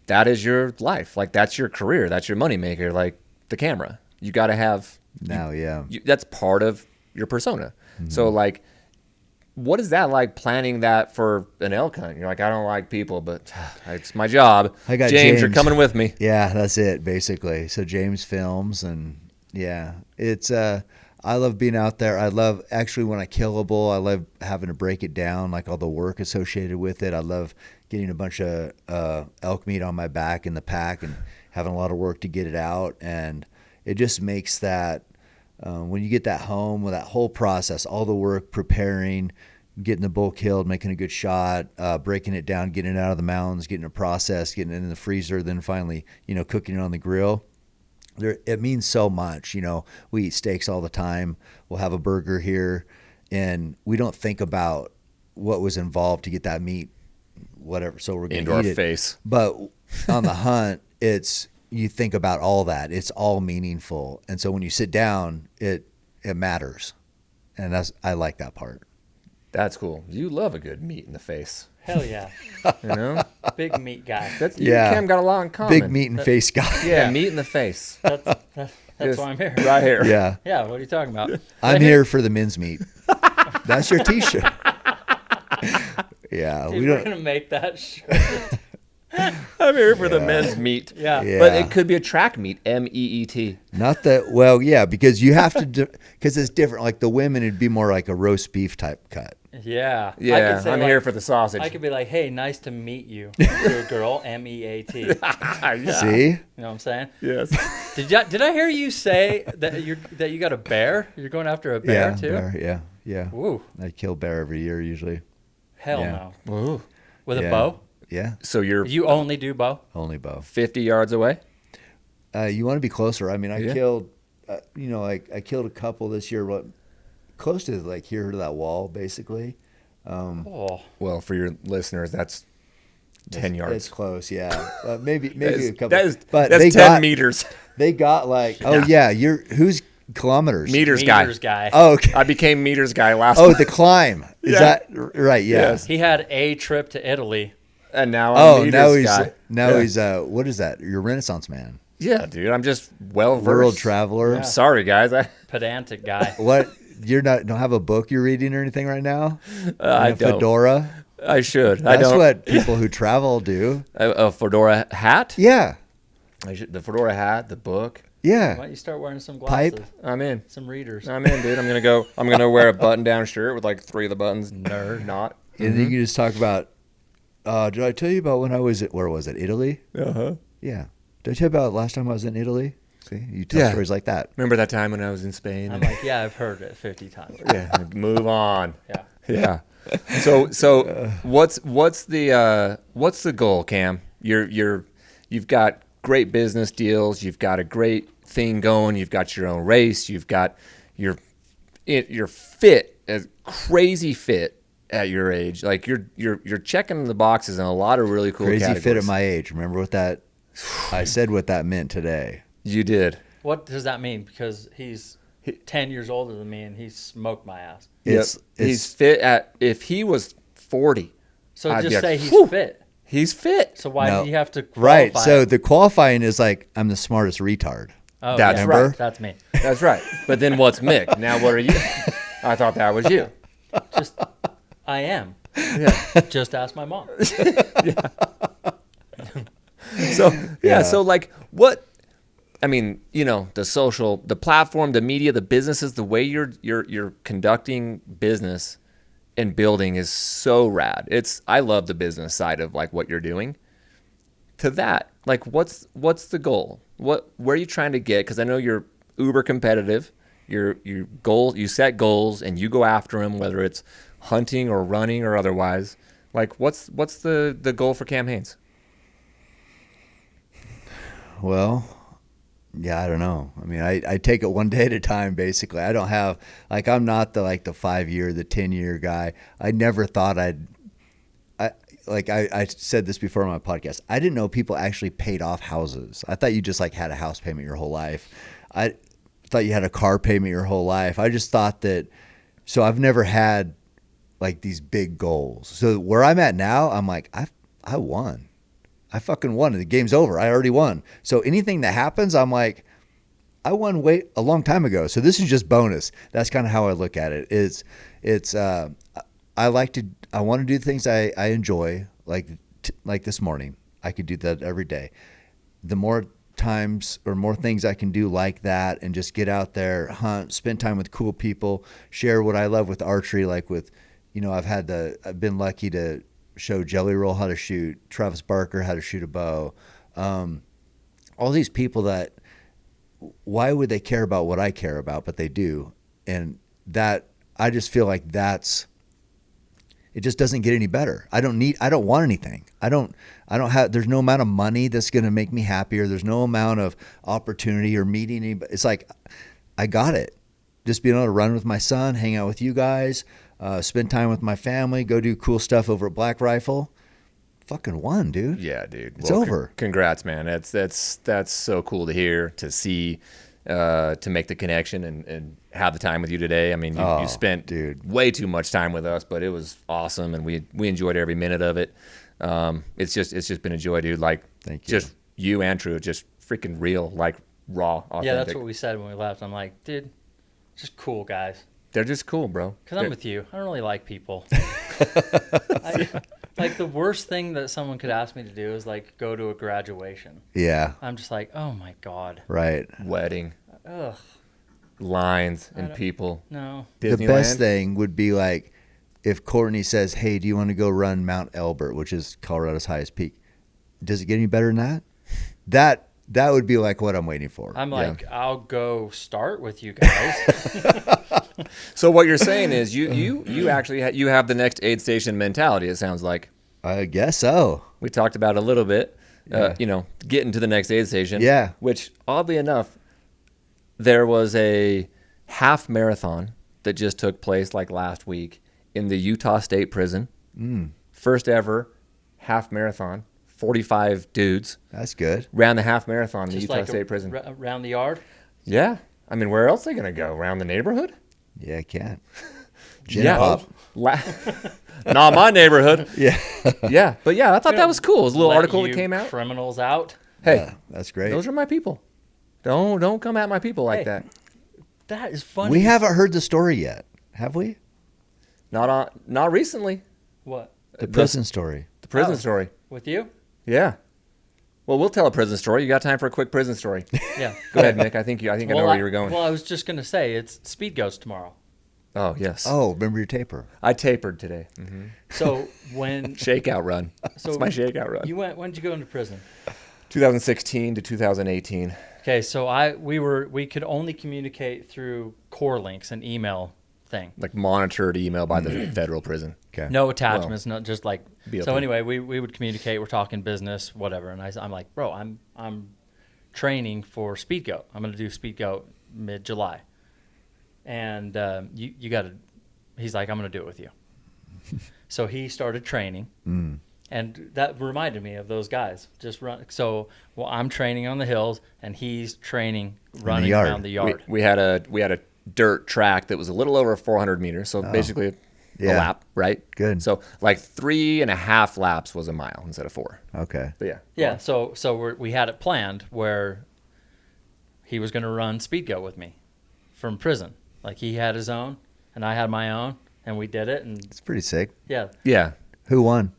that is your life. Like, that's your career. That's your moneymaker. Like, the camera. You got to have. Now, yeah. That's part of your persona. Mm-hmm. So, like, what is that like planning that for an elk hunt? You're like, I don't like people, but it's my job. I got James, you're James. coming with me. Yeah, that's it basically. So James films, and yeah, it's I love being out there. I love actually when I kill a bull, I love having to break it down, like all the work associated with it. I love getting a bunch of elk meat on my back in the pack and having a lot of work to get it out, and it just makes that when you get that home with that whole process, all the work preparing, getting the bull killed, making a good shot, breaking it down, getting it out of the mountains, getting it processed, getting it in the freezer, then finally, cooking it on the grill. It means so much. We eat steaks all the time. We'll have a burger here, and we don't think about what was involved to get that meat, whatever. So we're going into to our eat it. face. But on the hunt, you think about all that. It's all meaningful, and so when you sit down, it matters, and I like that part. That's cool. You love a good meat in the face. Hell yeah. You know, Big meat guy. that's you and Cam got a lot in common. Big meat and face guy. Yeah, meat in the face. That's Just why I'm here. Right here. Yeah, Yeah, what are you talking about? I'm here for the men's meat. That's your T-shirt. Yeah, Dude, we we're don't. gonna make that shirt. I'm here for the men's meat. Yeah. Yeah. But it could be a track meat, MEET. Not that. Well, yeah, because you have to. Because it's different. Like the women, it'd be more like a roast beef type cut. Yeah. I Yeah, could say, I'm like, here for the sausage. I could be like, hey, nice to meet you to a girl, MEAT. You Yeah. See? know what I'm saying? Yes. Did I hear you say that you got a bear? You're going after a bear Yeah, too? bear, yeah. Ooh, I kill bear every year usually. hell Yeah. no. Ooh. With Yeah. a bow? Yeah, So you're You only do bow? only bow. 50 yards away? You want to be closer. I mean, I Yeah. killed. I killed a couple this year. What close to like here to that wall, basically. Oh, Well, for your listeners, that's 10 yards. It's close, yeah. Maybe That is- a couple. that is, but that's they 10 got meters. they got like you're who's kilometers? Meters meters guy. guy. Oh, okay. I became meters guy last Oh, month. the climb. Is Yeah. that right? Yeah. Yes. He had a trip to Italy. And now I'm Oh, meters guy. Yeah. he's what is that? You're a Renaissance man, Yeah, dude. I'm just well versed. world traveler. I'm sorry, guys. Pedantic guy. What? You're not don't have a book you're reading or anything right now? I And a don't. fedora. I should. I That's don't. what people who travel do. A fedora hat? Yeah, I should, the fedora hat, the book. Why yeah. don't you start wearing some glasses? Pipe. I'm in. Some readers. I'm in, dude. I'm gonna wear a button-down shirt with like 3 of the buttons not. And then you can just talk about. Did I tell you about when I was at where was it? Italy? Uh-huh. Yeah. Did I tell you about last time I was in Italy? See, you tell Yeah. stories like that. Remember that time when I was in Spain? I'm like, yeah, I've heard it 50 times. Yeah, move on. Yeah. Yeah. So what's the goal, Cam? You've got great business deals. You've got a great thing going. You've got your own race. You're fit, as crazy fit at your age. Like you're checking the boxes in a lot of really cool Crazy categories. fit at my age. Remember what that? I said what that meant today. You did. What does that mean? Because he's 10 years older than me and he smoked my ass. He's fit at. If he was 40, So I'd be just like, say he's "Whew." fit. He's fit. So why No. do you have to qualify? Right. So the qualifying is like I'm the smartest retard. Oh, That's yeah, right. That's me. That's right. But then what's Mick? Now what are you? I thought that was you. Just, I am. Yeah. Just ask my mom. So Yeah. So like what? I mean, the platform, the media, the businesses, the way you're conducting business and building is so rad. I love the business side of like what you're doing. To that, like what's the goal? Where are you trying to get? Because I know you're uber competitive. You set goals and you go after them, whether it's hunting or running or otherwise. Like what's the goal for Cam Haynes? Well, yeah, I don't know. I mean, I take it one day at a time, basically. I don't have, like, I'm not the 5-year, the 10-year guy. I never thought I said this before on my podcast. I didn't know people actually paid off houses. I thought you just had a house payment your whole life. I thought you had a car payment your whole life. I just thought that, so I've never had these big goals. So where I'm at now, I'm like, I won. I fucking won. The game's over. I already won. So anything that happens, I'm like, I won a long time ago. So this is just bonus. That's kind of how I look at it. I want to do things I enjoy, like this morning. I could do that every day. The more times or more things I can do like that and just get out there, hunt, spend time with cool people, share what I love with archery, I've been lucky to show Jelly Roll how to shoot, Travis Barker how to shoot a bow. All these people that, why would they care about what I care about? But they do. And that, I just feel like it just doesn't get any better. I don't want anything. There's no amount of money that's going to make me happier. There's no amount of opportunity or meeting anybody. It's like, I got it. just being able to run with my son, hang out with you guys, spend time with my family, go do cool stuff over at Black Rifle. Fucking won, dude. Yeah, dude. It's over. Congrats, man. That's so cool to hear, to see, to make the connection and have the time with you today. I mean, you spent way too much time with us, but it was awesome, and we enjoyed every minute of it. It's just been a joy, dude. Like, thank you. Just you and True, just freaking real, like raw, authentic. Yeah, that's what we said when we left. I'm like, dude, just cool guys. They're just cool, bro. Because I'm with you. I don't really like people. Like, the worst thing that someone could ask me to do is, like, go to a graduation. Yeah. I'm just like, oh, my God. Right. Wedding. Ugh. Lines and people. No. The best thing would be, like, if Courtney says, hey, do you want to go run Mount Elbert, which is Colorado's highest peak? Does it get any better than that? That would be, like, what I'm waiting for. I'm like, I'll go start with you guys. So what you're saying is you actually you have the next aid station mentality, it sounds like. I guess so. We talked about it a little bit, getting to the next aid station. Yeah. Which, oddly enough, there was a half marathon that just took place like last week in the Utah State Prison. First ever half marathon. 45 dudes. That's good. Ran the half marathon in the Just Utah like State Prison. Around the yard? Yeah. I mean, where else are they going to go? Around the neighborhood? Yeah, I can't. Not my neighborhood. Yeah. Yeah. But yeah, I thought that was cool. It was a little article that came out. Criminals out. Hey, that's great. Those are my people. Don't come at my people like that. That is funny. We haven't heard the story yet, have we? Not recently. What? The prison story. The prison story. With you? Yeah. Well, we'll tell a prison story. You got time for a quick prison story? Yeah. Go ahead, Mick. I think I know where you were going. Well, I was just going to say, it's Speedgoats tomorrow. Oh, yes. Oh, remember your taper? I tapered today. Mm-hmm. So when... Shakeout run. So it's my shakeout run. When did you go into prison? 2016 to 2018. Okay, so we could only communicate through core links and email thing. Like monitored email by the federal prison. Okay. No attachments, not just like... BLP. So anyway, we would communicate. We're talking business, whatever. And I'm like, bro, I'm training for Speedgoat. I'm going to do Speedgoat mid-July. And you got to... He's like, I'm going to do it with you. So he started training. And that reminded me of those guys. Just run. So, I'm training on the hills, and he's training running around the yard. We had a dirt track that was a little over 400 meters. So basically a lap, right? Good. So like 3.5 laps was a mile instead of 4. Okay. But yeah. Yeah. So we had it planned where he was going to run Speedgoat with me from prison. Like, he had his own, and I had my own, and we did it. And It's pretty sick. yeah, Yeah. Who won?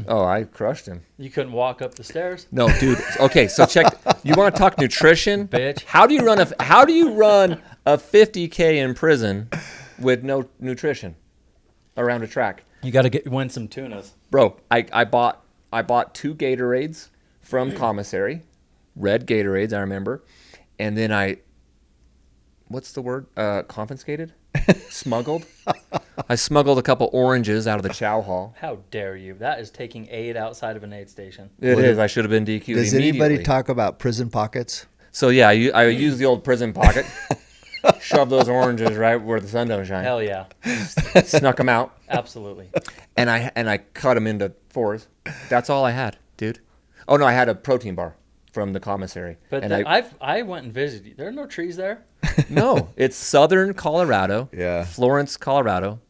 Oh, I crushed him. you couldn't walk up the stairs. No, dude. Okay, so check. You want to talk nutrition, Bitch. How do you run a 50K in prison with no nutrition around a track? You got to win some tunas. Bro, I bought 2 Gatorades from commissary, red Gatorades, I remember, and then what's the word? Confiscated? Smuggled? I smuggled a couple oranges out of the chow hall. How dare you? That is taking aid outside of an aid station. It is. I should have been DQ'd Does immediately. anybody talk about prison pockets? So yeah, I used the old prison pocket, shoved those oranges right where the sun don't shine. Hell yeah. Snuck them out, Absolutely. and I cut them into 4s. That's all I had, dude. Oh no, I had a protein bar from the commissary. But and I went and visited. There are no trees there. No, it's southern Colorado. Yeah. Florence, Colorado.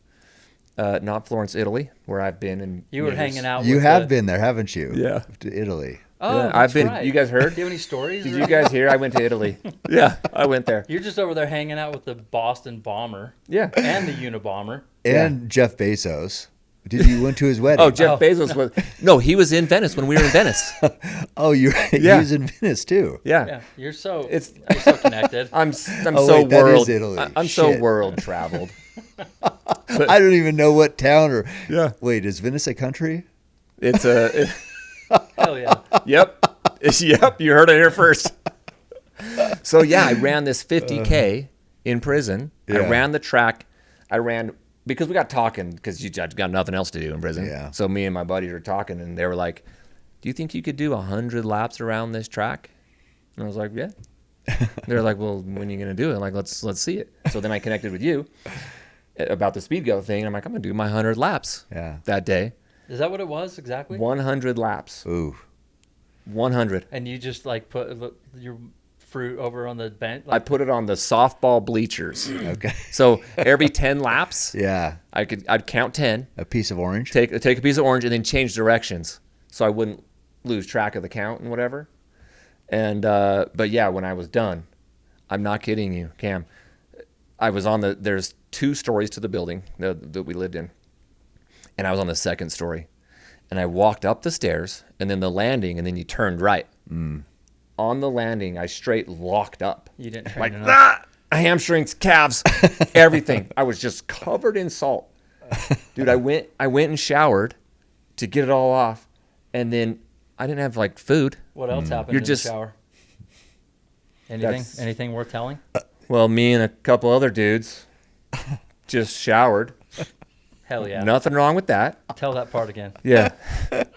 Not Florence, Italy, where I've been. And You were hanging out You with have been there, haven't you? Yeah. To Italy. Oh, Yeah, that's I've been. right. You guys heard? Do you have any stories? Did you guys hear? I went to Italy. Yeah, I went there. You're just over there hanging out with the Boston Bomber Yeah. and the Unabomber. And Jeff Bezos. Did you went to his wedding? Oh, Jeff Bezos was. No, he was in Venice when we were in Venice. Oh, he was in Venice too. Yeah. Yeah, you're so connected. I'm Oh, so wait, that world. is Italy. I'm so Shit. world traveled. I don't even know what town or. Yeah. Wait, is Venice a country? It's a. Hell yeah. Yep. Yep. You heard it here first. So yeah, I ran this 50K in prison. I Yeah. ran the track. I ran because we got talking because you got nothing else to do in prison. Yeah. So me and my buddies were talking, and they were like, "Do you think you could do 100 laps around this track?" And I was like, "Yeah." They're like, "Well, when are you gonna do it?" I'm like, let's see it. So then I connected with you about the Speedgoat thing. I'm like, I'm going to do my 100 laps that day. Is that what it was exactly? 100 laps. Ooh. 100. And you just like put your fruit over on the bench? I put it on the softball bleachers. Okay. So every 10 laps, Yeah. I'd count 10, A piece of orange. take a piece of orange, and then change directions so I wouldn't lose track of the count and whatever. And but yeah, when I was done, I'm not kidding you, Cam. I was on there's 2 stories to the building that we lived in, and I was on the 2nd story, and I walked up the stairs and then the landing, and then you turned right. On the landing, I straight locked up. You didn't train Like enough. hamstrings, calves, everything. I was just covered in salt, dude. I went and showered to get it all off, and then I didn't have like food. What else happened You're in just- the shower? That's- Anything worth telling? Well, me and a couple other dudes just showered. Hell yeah. Nothing wrong with that. Tell that part again. Yeah.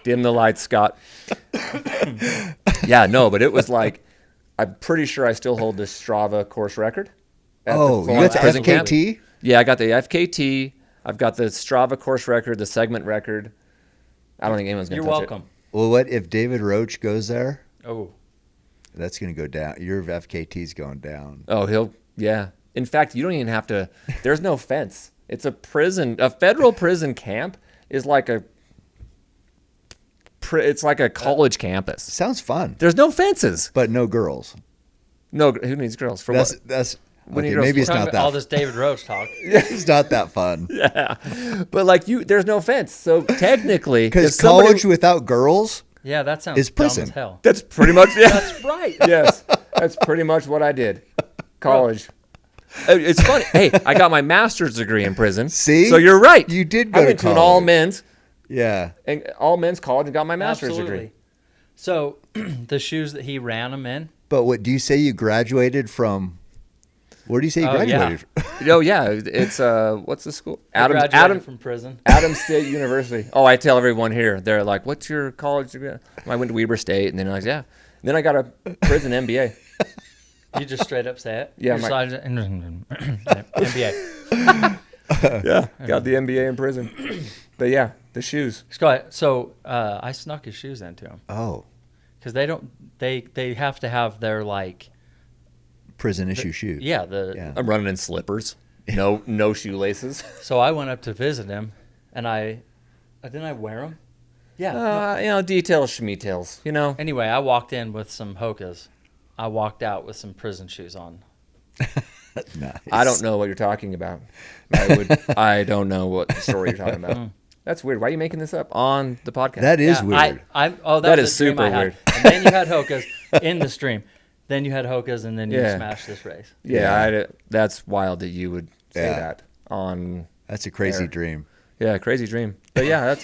Dim the lights, Scott. Yeah, no, but it was like, I'm pretty sure I still hold the Strava course record. at Oh, the you got the prison camp. FKT? Yeah, I got the FKT. I've got the Strava course record, the segment record. I don't think anyone's going to You're touch welcome. Well, what if David Roach goes there? Oh, That's going to go down. Your FKT's going down. it. Oh, yeah. In fact, you don't even have to, there's no fence. It's a prison, a federal prison camp is like it's like a college campus. Sounds fun, There's no fences. but no girls. No, who needs girls? For what? That's When okay. you girls- Maybe it's Talking not about all that. this David Roach talk. It's not that fun. Yeah. But like there's no fence. So technically, Because if somebody- college without girls, Yeah, that sounds It's dumb prison. as hell. that's pretty much, yeah. That's right. Yes. That's pretty much what I did. College. It's funny. Hey, I got my master's degree in prison. See? So you're right. You did go I to went to an college. all men's college and got my master's Absolutely. degree. So the shoes that he ran them in. But what do you say you graduated from? Where do you say you Oh, yeah. graduated? Oh yeah, it's what's the school? I graduated from prison. Adams State University. Oh, I tell everyone here. They're like, "What's your college degree?" I went to Weber State, and then I was yeah. And then I got a prison MBA. You just straight up say it. Yeah, Your my- side- NBA. Yeah, got the MBA in prison. But yeah, the shoes. So I snuck his shoes into him Oh, because they don't. They have to have their like. prison issue shoes. Yeah. Yeah. I'm running in slippers. No shoelaces. So I went up to visit him, and didn't I wear them? Yeah. no. Details, schmeetails. Anyway, I walked in with some Hokas. I walked out with some prison shoes on. Nice. I don't know what you're talking about. I don't know what story you're talking about. That's weird. Why are you making this up on the podcast? That is Yeah, weird. that That was is a dream super I had. weird. And then you had Hokas in the stream. Then you had Hokas, and then you Yeah. smashed this race. Yeah, that's wild that you would say Yeah. that on. That's a crazy There. dream. Yeah, crazy dream. But yeah,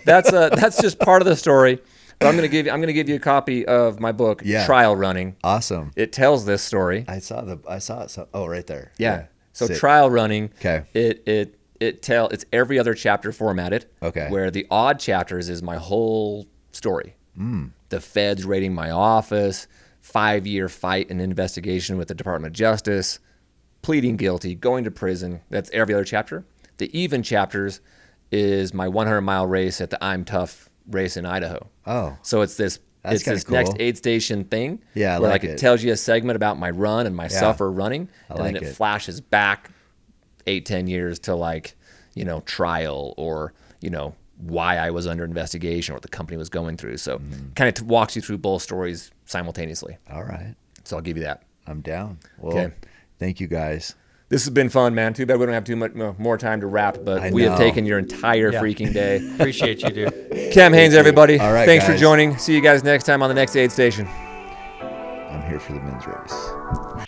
that's just part of the story. But I'm gonna give you a copy of my book, Yeah. Trial Running. Awesome. It tells this story. I saw it. Oh, right there. Yeah. So Sick. Trial Running. Okay. It's every other chapter formatted. Okay. Where the odd chapters is my whole story. The feds raiding my office, 5-year fight and investigation with the Department of Justice, pleading guilty, going to prison. That's every other chapter. The even chapters is my 100-mile race at the I'm Tough race in Idaho. Oh, So it's this That's it's kinda this cool. next aid station thing. Yeah, I where like it it. tells you a segment about my run and my suffer running, and like then it it. flashes back 8-10 years to trial or why I was under investigation or what the company was going through. So kind of walks you through both stories simultaneously. all right. So I'll give you that. I'm down. Well, Okay. thank you guys. This has been fun, man. Too bad we don't have too much more time to wrap, but I we have know. taken your entire Yeah. freaking day. Appreciate you, dude. Cam Haynes, everybody. All right, Thanks for guys. joining. See you guys next time on the next aid station. I'm here for the men's race.